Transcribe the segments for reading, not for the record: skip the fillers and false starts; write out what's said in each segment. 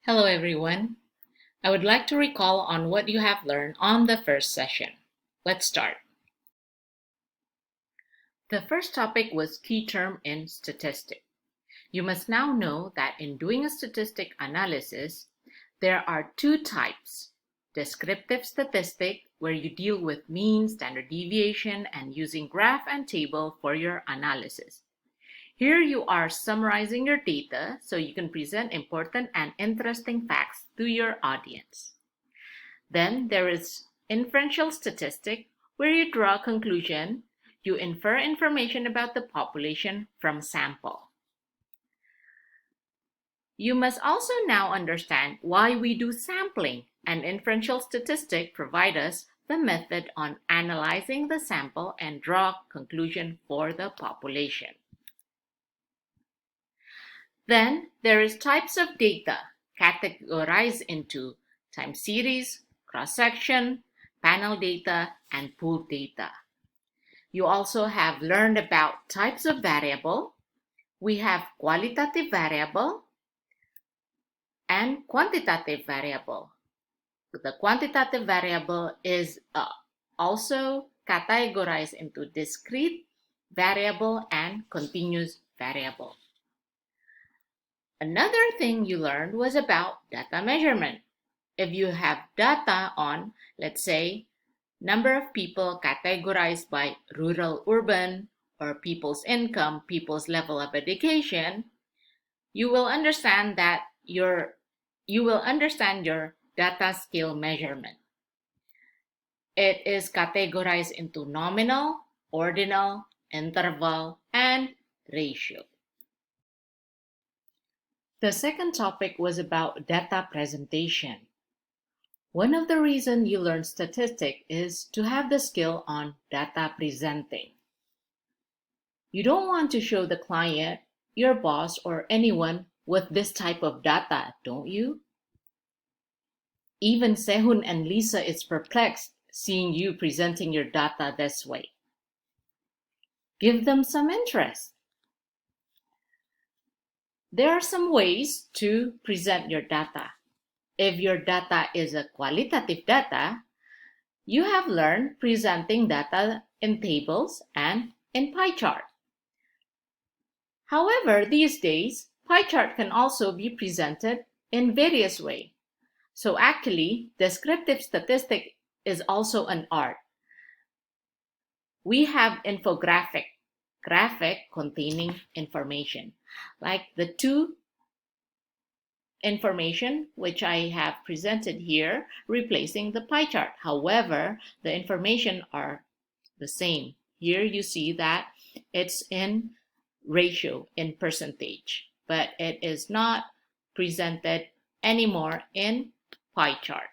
Hello everyone. I would like to recall on what you have learned on the first session. Let's start. The first topic was key term in statistic. You must now know that in doing a statistic analysis, there are two types. Descriptive statistic, where you deal with mean, standard deviation, and using graph and table for your analysis. Here you are summarizing your data so you can present important and interesting facts to your audience. Then there is inferential statistic, where you draw a conclusion. You infer information about the population from sample. You must also now understand why we do sampling, and inferential statistic provide us the method on analyzing the sample and draw conclusion for the population. Then there is types of data categorized into time series, cross-section, panel data, and pooled data. You also have learned about types of variable. We have qualitative variable and quantitative variable. The quantitative variable is also categorized into discrete variable and continuous variable. Another thing you learned was about data measurement. If you have data on, let's say, number of people categorized by rural, urban, or people's income, people's level of education, you will understand your data scale measurement. It is categorized into nominal, ordinal, interval, and ratio. The second topic was about data presentation. One of the reasons you learn statistics is to have the skill on data presenting. You don't want to show the client, your boss, or anyone with this type of data, don't you? Even Sehun and Lisa is perplexed seeing you presenting your data this way. Give them some interest. There are some ways to present your data. If your data is a qualitative data, you have learned presenting data in tables and in pie chart. However, these days, pie chart can also be presented in various ways. So actually, descriptive statistic is also an art. We have infographic, graphic containing information, like the two information which I have presented here, replacing the pie chart. However, the information are the same. Here you see that it's in ratio, in percentage, but it is not presented anymore in pie chart.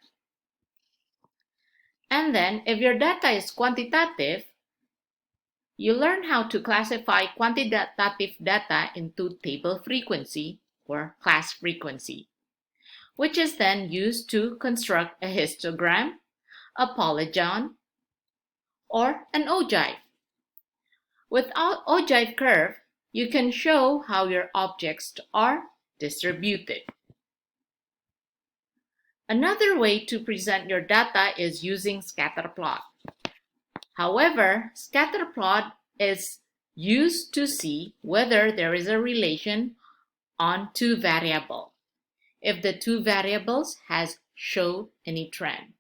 And then if your data is quantitative, you learn how to classify quantitative data into table frequency or class frequency, which is then used to construct a histogram, a polygon, or an ogive. With ogive curve, you can show how your objects are distributed. Another way to present your data is using scatter plot. However, scatter plot is used to see whether there is a relation on two variables, if the two variables has showed any trend.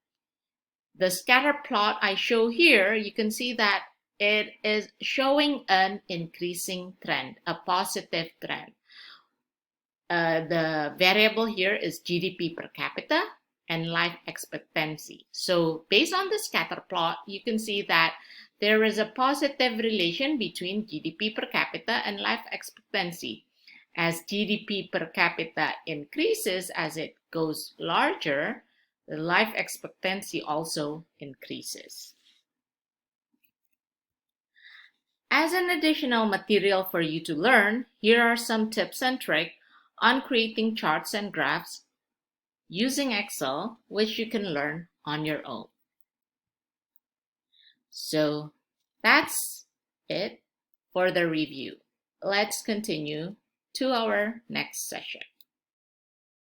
The scatter plot I show here, you can see that it is showing an increasing trend, a positive trend. The variable here is GDP per capita and life expectancy. So based on the scatter plot, you can see that there is a positive relation between GDP per capita and life expectancy. As GDP per capita increases, as it goes larger, the life expectancy also increases. As an additional material for you to learn, here are some tips and tricks on creating charts and graphs using Excel, which you can learn on your own. So that's it for the review. Let's continue to our next session.